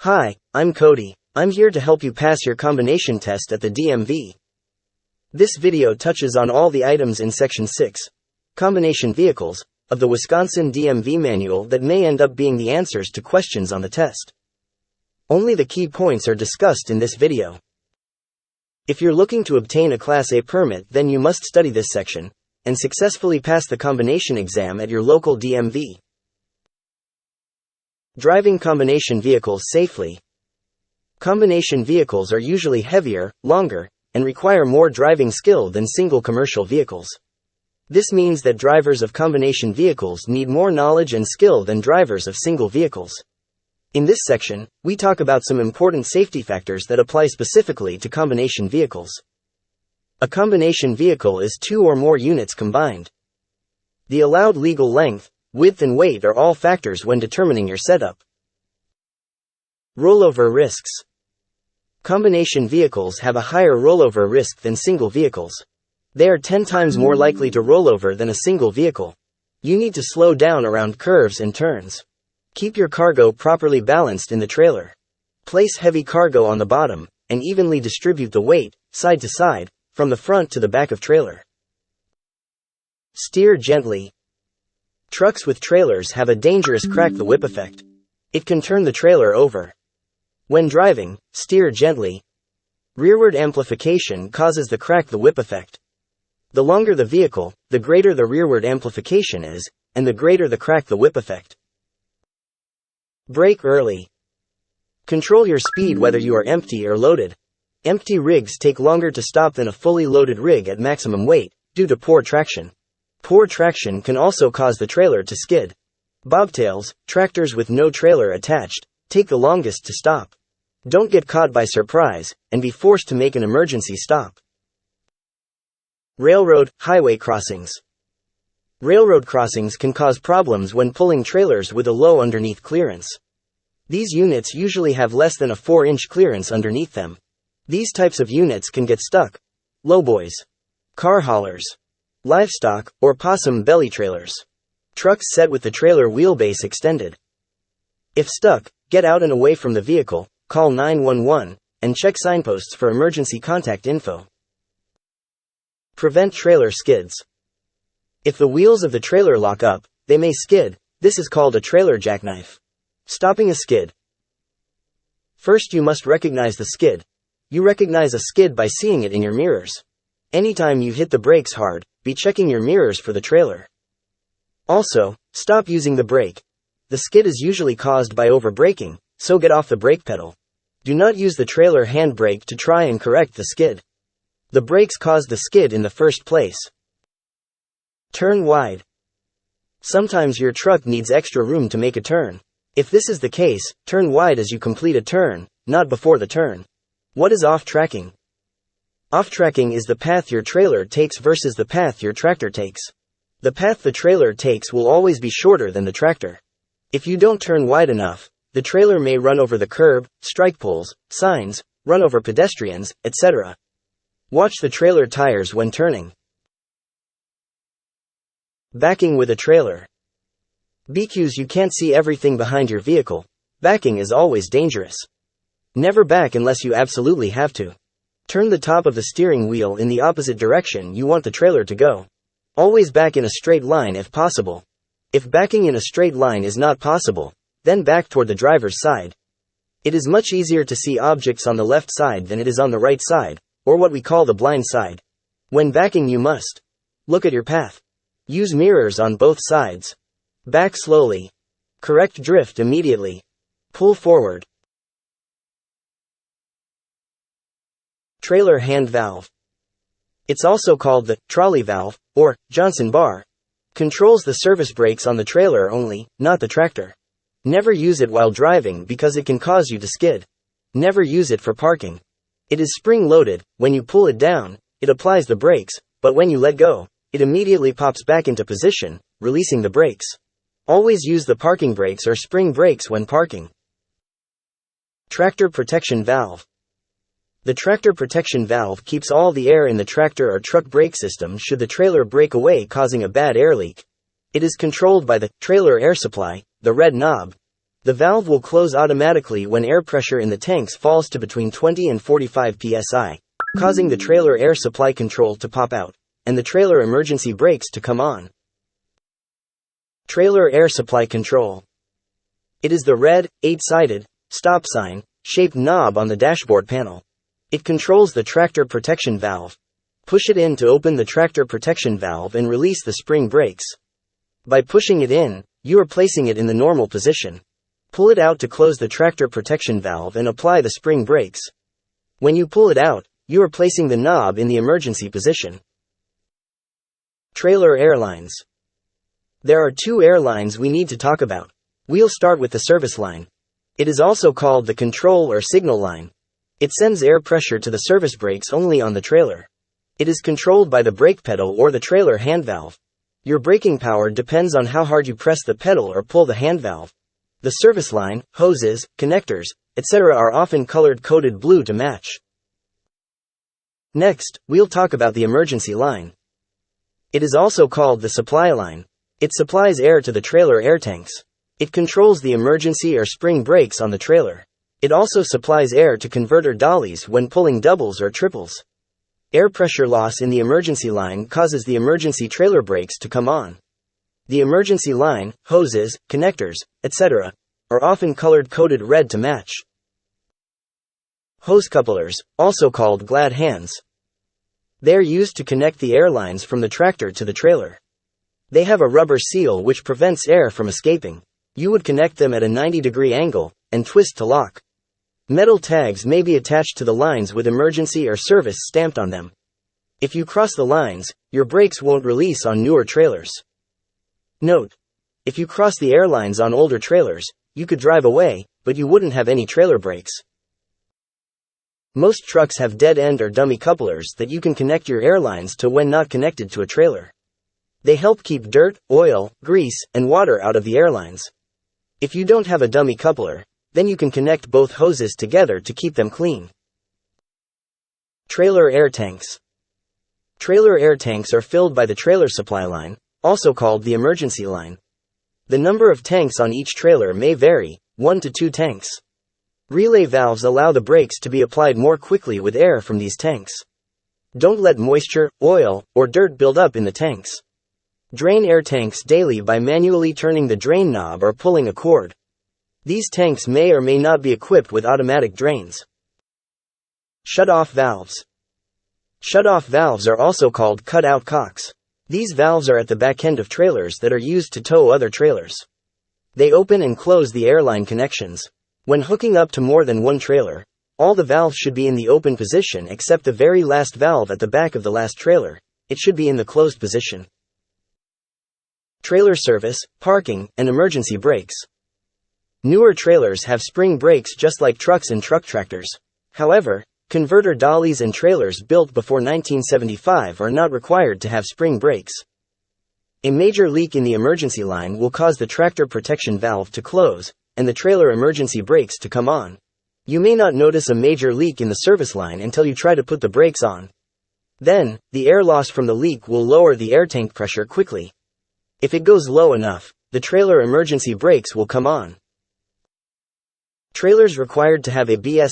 Hi, I'm Cody. I'm here to help you pass your combination test at the DMV. This video touches on all the items in Section 6, Combination Vehicles, of the Wisconsin DMV manual that may end up being the answers to questions on the test. Only the key points are discussed in this video. If you're looking to obtain a Class A permit, then you must study this section and successfully pass the combination exam at your local DMV. Driving combination vehicles safely. Combination vehicles are usually heavier, longer, and require more driving skill than single commercial vehicles. This means that drivers of combination vehicles need more knowledge and skill than drivers of single vehicles. In this section, we talk about some important safety factors that apply specifically to combination vehicles. A combination vehicle is two or more units combined. The allowed legal length, width and weight are all factors when determining your setup. Rollover risks. Combination vehicles have a higher rollover risk than single vehicles. They are 10 times more likely to roll over than a single vehicle. You need to slow down around curves and turns. Keep your cargo properly balanced in the trailer. Place heavy cargo on the bottom, and evenly distribute the weight, side to side, from the front to the back of trailer. Steer gently. Trucks with trailers have a dangerous crack the whip effect. It can turn the trailer over. When driving, steer gently. Rearward amplification causes the crack the whip effect. The longer the vehicle, the greater the rearward amplification is, and the greater the crack the whip effect. Brake early. Control your speed whether you are empty or loaded. Empty rigs take longer to stop than a fully loaded rig at maximum weight, due to poor traction. Poor traction can also cause the trailer to skid. Bobtails, tractors with no trailer attached, take the longest to stop. Don't get caught by surprise, and be forced to make an emergency stop. Railroad, highway crossings. Railroad crossings can cause problems when pulling trailers with a low underneath clearance. These units usually have less than a 4-inch clearance underneath them. These types of units can get stuck. Lowboys, car haulers, livestock, or possum belly trailers. Trucks set with the trailer wheelbase extended. If stuck, get out and away from the vehicle, call 911, and check signposts for emergency contact info. Prevent trailer skids. If the wheels of the trailer lock up, they may skid. This is called a trailer jackknife. Stopping a skid. First, you must recognize the skid. You recognize a skid by seeing it in your mirrors. Anytime you hit the brakes hard, be checking your mirrors for the trailer. Also, stop using the brake. The skid is usually caused by over-braking, so get off the brake pedal. Do not use the trailer handbrake to try and correct the skid. The brakes caused the skid in the first place. Turn wide. Sometimes your truck needs extra room to make a turn. If this is the case, turn wide as you complete a turn, not before the turn. What is off-tracking? Off-tracking is the path your trailer takes versus the path your tractor takes. The path the trailer takes will always be shorter than the tractor. If you don't turn wide enough, the trailer may run over the curb, strike poles, signs, run over pedestrians, etc. Watch the trailer tires when turning. Backing with a trailer. Because you can't see everything behind your vehicle, backing is always dangerous. Never back unless you absolutely have to. Turn the top of the steering wheel in the opposite direction you want the trailer to go. Always back in a straight line if possible. If backing in a straight line is not possible, then back toward the driver's side. It is much easier to see objects on the left side than it is on the right side, or what we call the blind side. When backing, you must look at your path. Use mirrors on both sides. Back slowly. Correct drift immediately. Pull forward. Trailer hand valve. It's also called the trolley valve, or Johnson bar. Controls the service brakes on the trailer only, not the tractor. Never use it while driving because it can cause you to skid. Never use it for parking. It is spring-loaded. When you pull it down, it applies the brakes, but when you let go, it immediately pops back into position, releasing the brakes. Always use the parking brakes or spring brakes when parking. Tractor protection valve. The tractor protection valve keeps all the air in the tractor or truck brake system should the trailer break away, causing a bad air leak. It is controlled by the trailer air supply, the red knob. The valve will close automatically when air pressure in the tanks falls to between 20 and 45 psi, causing the trailer air supply control to pop out, and the trailer emergency brakes to come on. Trailer air supply control. It is the red, 8-sided, stop sign, shaped knob on the dashboard panel. It controls the tractor protection valve. Push it in to open the tractor protection valve and release the spring brakes. By pushing it in, you are placing it in the normal position. Pull it out to close the tractor protection valve and apply the spring brakes. When you pull it out, you are placing the knob in the emergency position. Trailer airlines. There are two airlines we need to talk about. We'll start with the service line. It is also called the control or signal line. It sends air pressure to the service brakes only on the trailer. It is controlled by the brake pedal or the trailer hand valve. Your braking power depends on how hard you press the pedal or pull the hand valve. The service line, hoses, connectors, etc. are often color-coded blue to match. Next, we'll talk about the emergency line. It is also called the supply line. It supplies air to the trailer air tanks. It controls the emergency or spring brakes on the trailer. It also supplies air to converter dollies when pulling doubles or triples. Air pressure loss in the emergency line causes the emergency trailer brakes to come on. The emergency line, hoses, connectors, etc. are often color-coded red to match. Hose couplers, also called glad hands. They are used to connect the air lines from the tractor to the trailer. They have a rubber seal which prevents air from escaping. You would connect them at a 90-degree angle, and twist to lock. Metal tags may be attached to the lines with emergency or service stamped on them. If you cross the lines, your brakes won't release on newer trailers. Note: if you cross the airlines on older trailers, you could drive away, but you wouldn't have any trailer brakes. Most trucks have dead-end or dummy couplers that you can connect your airlines to when not connected to a trailer. They help keep dirt, oil, grease, and water out of the airlines. If you don't have a dummy coupler, then you can connect both hoses together to keep them clean. Trailer air tanks. Trailer air tanks are filled by the trailer supply line, also called the emergency line. The number of tanks on each trailer may vary, 1 to 2 tanks. Relay valves allow the brakes to be applied more quickly with air from these tanks. Don't let moisture, oil, or dirt build up in the tanks. Drain air tanks daily by manually turning the drain knob or pulling a cord. These tanks may or may not be equipped with automatic drains. Shut-off valves. Shut-off valves are also called cut-out cocks. These valves are at the back end of trailers that are used to tow other trailers. They open and close the airline connections. When hooking up to more than one trailer, all the valves should be in the open position except the very last valve at the back of the last trailer. It should be in the closed position. Trailer service, parking, and emergency brakes. Newer trailers have spring brakes just like trucks and truck tractors. However, converter dollies and trailers built before 1975 are not required to have spring brakes. A major leak in the emergency line will cause the tractor protection valve to close, and the trailer emergency brakes to come on. You may not notice a major leak in the service line until you try to put the brakes on. Then, the air loss from the leak will lower the air tank pressure quickly. If it goes low enough, the trailer emergency brakes will come on. Trailers required to have ABS.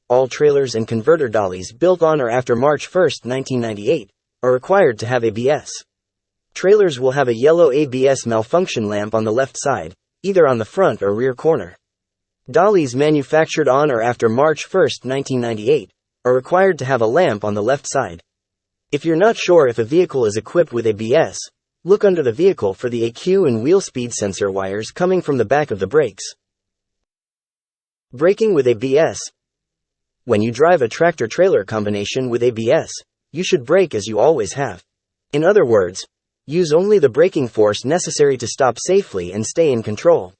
All trailers and converter dollies built on or after March 1, 1998, are required to have ABS. Trailers will have a yellow ABS malfunction lamp on the left side, either on the front or rear corner. Dollies manufactured on or after March 1, 1998, are required to have a lamp on the left side. If you're not sure if a vehicle is equipped with ABS, look under the vehicle for the EQ and wheel speed sensor wires coming from the back of the brakes. Braking with ABS. When you drive a tractor-trailer combination with ABS, you should brake as you always have. In other words, use only the braking force necessary to stop safely and stay in control.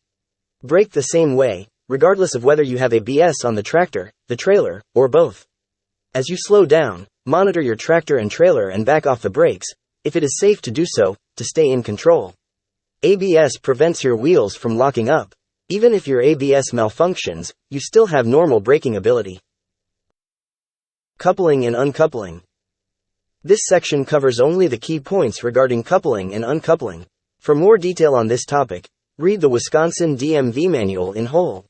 Brake the same way, regardless of whether you have ABS on the tractor, the trailer, or both. As you slow down, monitor your tractor and trailer and back off the brakes, if it is safe to do so, to stay in control. ABS prevents your wheels from locking up. Even if your ABS malfunctions, you still have normal braking ability. Coupling and uncoupling. This section covers only the key points regarding coupling and uncoupling. For more detail on this topic, Read the Wisconsin DMV manual in whole.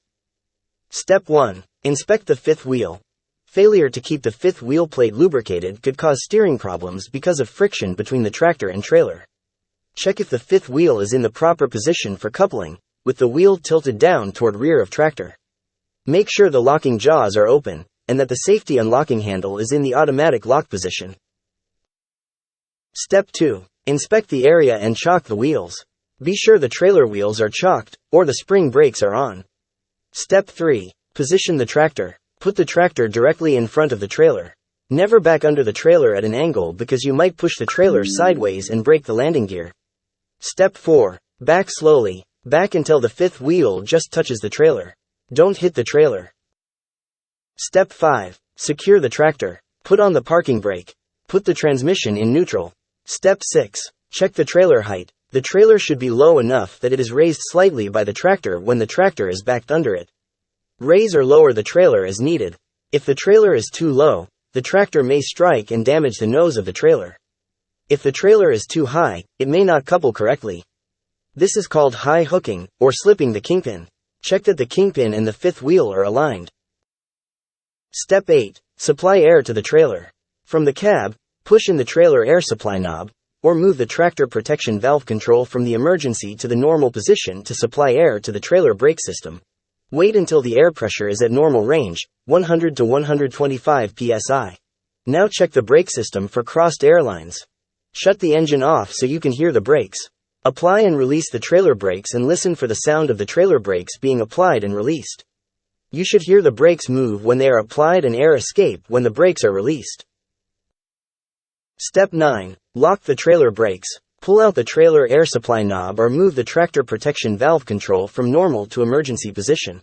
Step 1. Inspect the fifth wheel. Failure to keep the fifth wheel plate lubricated could cause steering problems because of friction between the tractor and trailer. Check if the fifth wheel is in the proper position for coupling, with the wheel tilted down toward rear of tractor. Make sure the locking jaws are open, and that the safety unlocking handle is in the automatic lock position. Step 2. Inspect the area and chock the wheels. Be sure the trailer wheels are chocked, or the spring brakes are on. Step 3. Position the tractor. Put the tractor directly in front of the trailer. Never back under the trailer at an angle because you might push the trailer sideways and break the landing gear. Step 4. Back slowly. Back until the fifth wheel just touches the trailer. Don't hit the trailer. Step 5. Secure the tractor. Put on the parking brake. Put the transmission in neutral. Step 6. Check the trailer height. The trailer should be low enough that it is raised slightly by the tractor when the tractor is backed under it. Raise or lower the trailer as needed. If the trailer is too low, the tractor may strike and damage the nose of the trailer. If the trailer is too high, it may not couple correctly. This is called high hooking, or slipping the kingpin. Check that the kingpin and the fifth wheel are aligned. Step 8. Supply air to the trailer. From the cab, push in the trailer air supply knob, or move the tractor protection valve control from the emergency to the normal position to supply air to the trailer brake system. Wait until the air pressure is at normal range, 100 to 125 psi. Now check the brake system for crossed airlines. Shut the engine off so you can hear the brakes. Apply and release the trailer brakes and listen for the sound of the trailer brakes being applied and released. You should hear the brakes move when they are applied and air escape when the brakes are released. Step 9. Lock the trailer brakes. Pull out the trailer air supply knob or move the tractor protection valve control from normal to emergency position.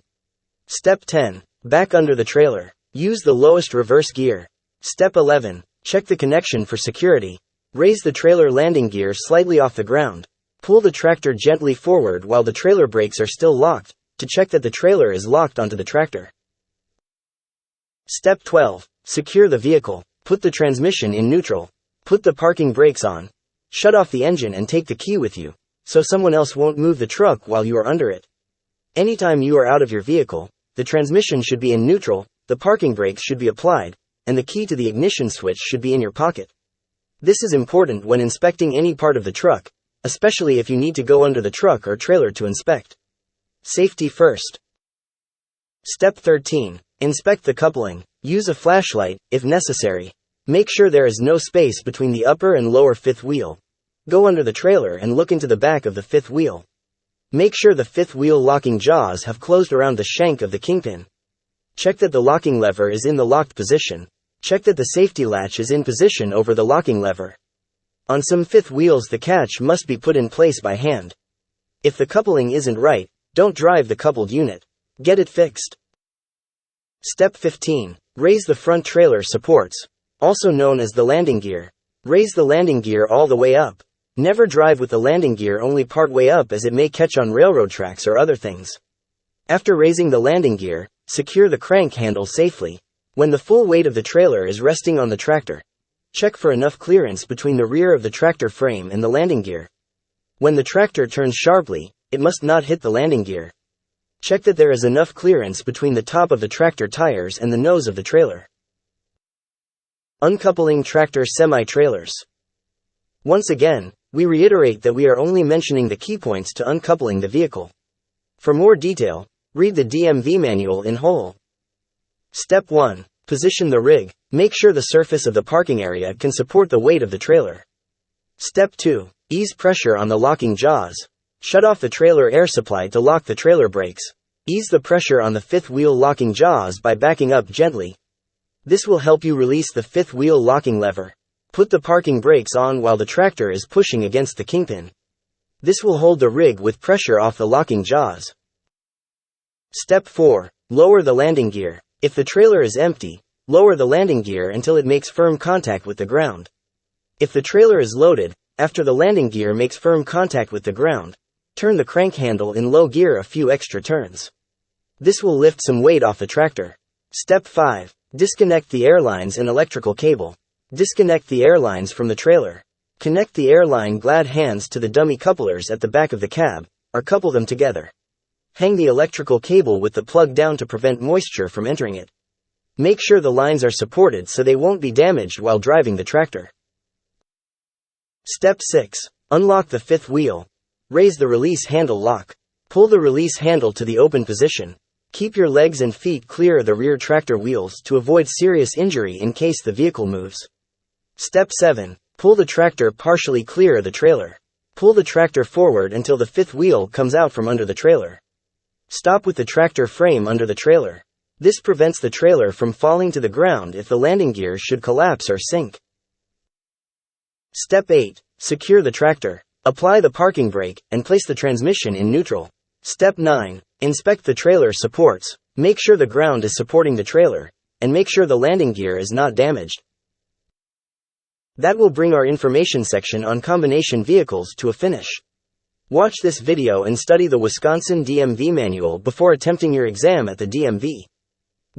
Step 10. Back under the trailer. Use the lowest reverse gear. Step 11. Check the connection for security. Raise the trailer landing gear slightly off the ground. Pull the tractor gently forward while the trailer brakes are still locked, to check that the trailer is locked onto the tractor. Step 12. Secure the vehicle. Put the transmission in neutral. Put the parking brakes on. Shut off the engine and take the key with you, so someone else won't move the truck while you are under it. Anytime you are out of your vehicle, the transmission should be in neutral, the parking brakes should be applied, and the key to the ignition switch should be in your pocket. This is important when inspecting any part of the truck, especially if you need to go under the truck or trailer to inspect. Safety first. Step 13. Inspect the coupling. Use a flashlight, if necessary. Make sure there is no space between the upper and lower fifth wheel. Go under the trailer and look into the back of the fifth wheel. Make sure the fifth wheel locking jaws have closed around the shank of the kingpin. Check that the locking lever is in the locked position. Check that the safety latch is in position over the locking lever. On some fifth wheels the catch must be put in place by hand. If the coupling isn't right, don't drive the coupled unit. Get it fixed. Step 15. Raise the front trailer supports, also known as the landing gear. Raise the landing gear all the way up. Never drive with the landing gear only part way up as it may catch on railroad tracks or other things. After raising the landing gear, secure the crank handle safely. When the full weight of the trailer is resting on the tractor, check for enough clearance between the rear of the tractor frame and the landing gear. When the tractor turns sharply, it must not hit the landing gear. Check that there is enough clearance between the top of the tractor tires and the nose of the trailer. Uncoupling tractor semi-trailers. Once again, we reiterate that we are only mentioning the key points to uncoupling the vehicle. For more detail, read the DMV manual in whole. Step 1. Position the rig. Make sure the surface of the parking area can support the weight of the trailer. Step 2. Ease pressure on the locking jaws. Shut off the trailer air supply to lock the trailer brakes. Ease the pressure on the fifth wheel locking jaws by backing up gently. This will help you release the fifth wheel locking lever. Put the parking brakes on while the tractor is pushing against the kingpin. This will hold the rig with pressure off the locking jaws. Step 4. Lower the landing gear. If the trailer is empty, lower the landing gear until it makes firm contact with the ground. If the trailer is loaded, after the landing gear makes firm contact with the ground, turn the crank handle in low gear a few extra turns. This will lift some weight off the tractor. Step 5. Disconnect the airlines and electrical cable. Disconnect the airlines from the trailer. Connect the airline glad hands to the dummy couplers at the back of the cab, or couple them together. Hang the electrical cable with the plug down to prevent moisture from entering it. Make sure the lines are supported so they won't be damaged while driving the tractor. Step 6. Unlock the fifth wheel. Raise the release handle lock. Pull the release handle to the open position. Keep your legs and feet clear of the rear tractor wheels to avoid serious injury in case the vehicle moves. Step 7. Pull the tractor partially clear of the trailer. Pull the tractor forward until the fifth wheel comes out from under the trailer. Stop with the tractor frame under the trailer. This prevents the trailer from falling to the ground if the landing gear should collapse or sink. Step 8. Secure the tractor. Apply the parking brake, and place the transmission in neutral. Step 9. Inspect the trailer supports. Make sure the ground is supporting the trailer, and make sure the landing gear is not damaged. That will bring our information section on combination vehicles to a finish. Watch this video and study the Wisconsin DMV manual before attempting your exam at the DMV.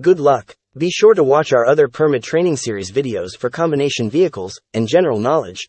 Good luck. Be sure to watch our other permit training series videos for combination vehicles and general knowledge.